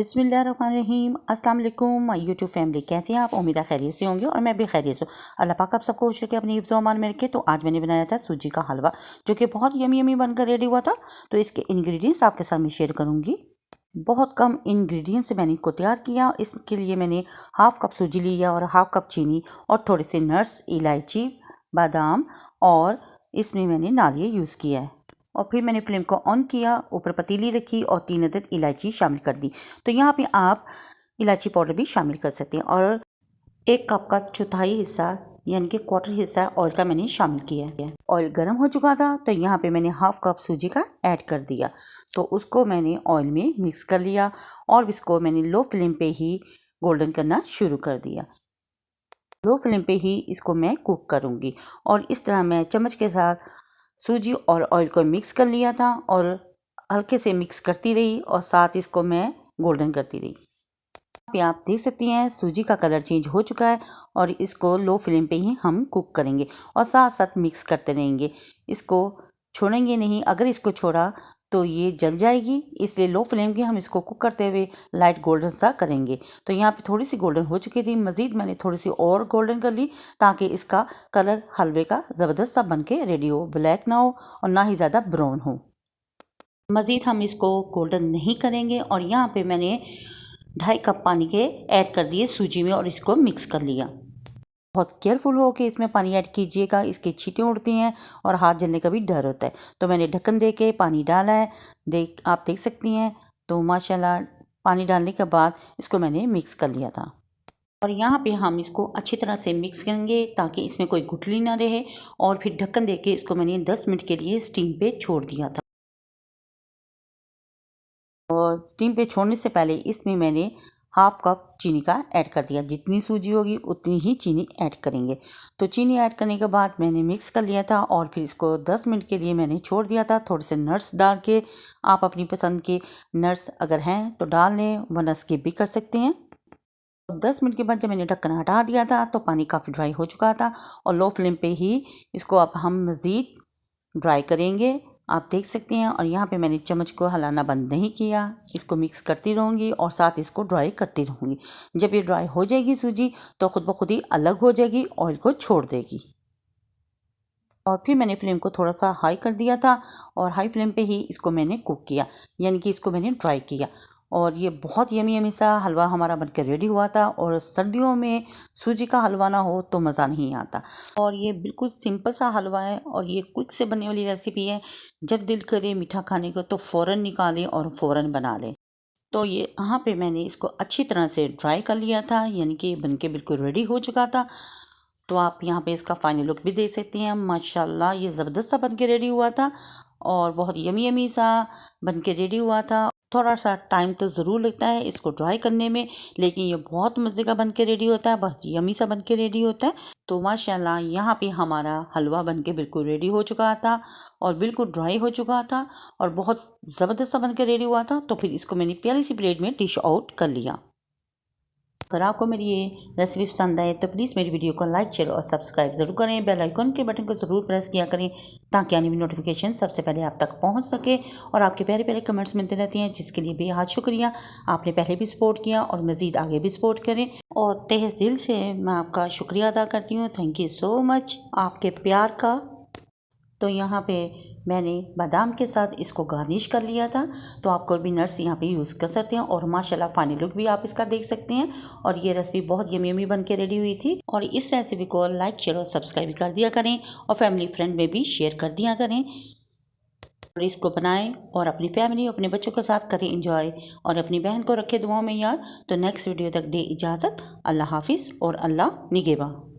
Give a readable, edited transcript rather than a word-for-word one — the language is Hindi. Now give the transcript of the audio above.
बिस्मिल्लाहिर्रहमानिर्रहीम। अस्सलाम वालेकुम माय यूट्यूब फैमिली, कैसे हैं आप? उम्मीद है खैरियत से होंगे और मैं भी खैरियत से हूँ। अल्लाह पाक आप सबको खुश रखे, अपनी हिफ्ज़ व अमान में रखे। तो आज मैंने बनाया था सूजी का हलवा, जो कि बहुत यमी यमी बनकर रेडी हुआ था। तो इसके इंग्रेडिएंट्स आपके साथ में शेयर करूँगी। बहुत कम इंग्रेडिएंट्स से मैंने इनको तैयार किया। इसके लिए मैंने हाफ़ कप सूजी लिया और हाफ़ कप चीनी और थोड़े से नट्स, इलायची, बादाम और इसमें मैंने नारियल यूज़ किया है। और फिर मैंने फ्लेम को ऑन किया, ऊपर पतीली रखी और 3 अदद इलायची शामिल कर दी। तो यहाँ पे आप इलायची पाउडर भी शामिल कर सकते हैं। और 1 कप का चौथाई हिस्सा यानी कि क्वार्टर हिस्सा ऑयल का मैंने शामिल किया है। ऑयल गर्म हो चुका था तो यहाँ पे मैंने हाफ़ कप सूजी का ऐड कर दिया। तो उसको मैंने ऑयल में मिक्स कर लिया और इसको मैंने लो फ्लेम पे ही गोल्डन करना शुरू कर दिया। लो फ्लेम पे ही इसको मैं कुक करूँगी। और इस तरह मैं चम्मच के साथ सूजी और ऑयल को मिक्स कर लिया था और हल्के से मिक्स करती रही और साथ इसको मैं गोल्डन करती रही। यहाँ पे आप देख सकती हैं सूजी का कलर चेंज हो चुका है और इसको लो फ्लेम पे ही हम कुक करेंगे और साथ साथ मिक्स करते रहेंगे। इसको छोड़ेंगे नहीं, अगर इसको छोड़ा तो ये जल जाएगी, इसलिए लो फ्लेम के हम इसको कुक करते हुए लाइट गोल्डन सा करेंगे। तो यहाँ पे थोड़ी सी गोल्डन हो चुकी थी, मज़ीद मैंने थोड़ी सी और गोल्डन कर ली ताकि इसका कलर हलवे का ज़बरदस्त सा बन के रेडी हो, ब्लैक ना हो और ना ही ज़्यादा ब्राउन हो। मज़ीद हम इसको गोल्डन नहीं करेंगे और यहाँ पे मैंने 2.5 कप पानी के ऐड कर दिए सूजी में और इसको मिक्स कर लिया। बहुत केयरफुल हो के इसमें पानी ऐड कीजिएगा, इसकी छींटें उड़ती हैं और हाथ जलने का भी डर होता है। तो मैंने ढक्कन दे के पानी डाला है, आप देख सकती हैं। तो माशाल्लाह पानी डालने के बाद इसको मैंने मिक्स कर लिया था और यहाँ पे हम इसको अच्छी तरह से मिक्स करेंगे ताकि इसमें कोई गुठली ना रहे। और फिर ढक्कन दे के इसको मैंने 10 मिनट के लिए स्टीम पे छोड़ दिया था। और स्टीम पे छोड़ने से पहले इसमें मैंने हाफ़ कप चीनी का ऐड कर दिया। जितनी सूजी होगी उतनी ही चीनी ऐड करेंगे। तो चीनी ऐड करने के बाद मैंने मिक्स कर लिया था और फिर इसको 10 मिनट के लिए मैंने छोड़ दिया था। थोड़े से नट्स डाल के, आप अपनी पसंद के नट्स अगर हैं तो डाल लें, वरना स्किप भी कर सकते हैं। 10 मिनट के बाद जब मैंने ढक्कन हटा दिया था तो पानी काफ़ी ड्राई हो चुका था और लो फ्लेम पे ही इसको अब हम मज़ीद ड्राई करेंगे। आप देख सकते हैं और यहाँ पे मैंने चम्मच को हिलाना बंद नहीं किया, इसको मिक्स करती रहूँगी और साथ इसको ड्राई करती रहूँगी। जब ये ड्राई हो जाएगी सूजी तो ख़ुद ब खुद ही अलग हो जाएगी, ऑयल को छोड़ देगी। और फिर मैंने फ्लेम को थोड़ा सा हाई कर दिया था और हाई फ्लेम पे ही इसको मैंने कुक किया, यानी कि इसको मैंने ड्राई किया। और ये बहुत यमी यमी सा हलवा हमारा बनकर रेडी हुआ था। और सर्दियों में सूजी का हलवा ना हो तो मज़ा नहीं आता। और ये बिल्कुल सिंपल सा हलवा है और ये क्विक से बनने वाली रेसिपी है। जब दिल करे मीठा खाने को तो फ़ौरन निकालें और फ़ौरन बना लें। तो ये यहाँ पे मैंने इसको अच्छी तरह से ड्राई कर लिया था, यानी कि बनके बिल्कुल रेडी हो चुका था। तो आप यहाँ पे इसका फाइनल लुक भी देख सकती हैं। माशाल्लाह ये ज़बरदस्त सा बनके रेडी हुआ था और बहुत यमी यमी सा बनके रेडी हुआ था। थोड़ा सा टाइम तो ज़रूर लगता है इसको ड्राई करने में, लेकिन ये बहुत मज़े का बनके रेडी होता है, बहुत यमी सा बनके रेडी होता है। तो माशाल्लाह यहाँ पे हमारा हलवा बनके बिल्कुल रेडी हो चुका था और बिल्कुल ड्राई हो चुका था और बहुत ज़बरदस्त सा बनके रेडी हुआ था। तो फिर इसको मैंने प्यारी सी प्लेट में डिश आउट कर लिया। अगर आपको मेरी ये रेसिपी पसंद आए तो प्लीज़ मेरी वीडियो को लाइक, शेयर और सब्सक्राइब ज़रूर करें। बेल आइकन के बटन को ज़रूर प्रेस किया करें ताकि आने वाली नोटिफिकेशन सबसे पहले आप तक पहुंच सके। और आपके प्यारे प्यारे कमेंट्स मिलते रहते हैं, जिसके लिए बेहद शुक्रिया। आपने पहले भी सपोर्ट किया और मज़ीद आगे भी सपोर्ट करें और तहे दिल से मैं आपका शुक्रिया अदा करती हूँ। थैंक यू सो मच आपके प्यार का। तो यहाँ पे मैंने बादाम के साथ इसको गार्निश कर लिया था। तो आप कोई भी नट्स यहाँ पे यूज़ कर सकते हैं और माशाल्लाह फाइनल लुक भी आप इसका देख सकते हैं। और ये रेसिपी बहुत यमी यमी बन के रेडी हुई थी। और इस रेसिपी को लाइक, शेयर और सब्सक्राइब कर दिया करें और फैमिली फ्रेंड में भी शेयर कर दिया करें। और इसको बनाएं और अपनी फैमिली, अपने बच्चों के साथ करें इंजॉय और अपनी बहन को रखें दुआओं में याद। तो नेक्स्ट वीडियो तक दे इजाज़त। अल्लाह हाफिज़ और अल्लाह निगहबान।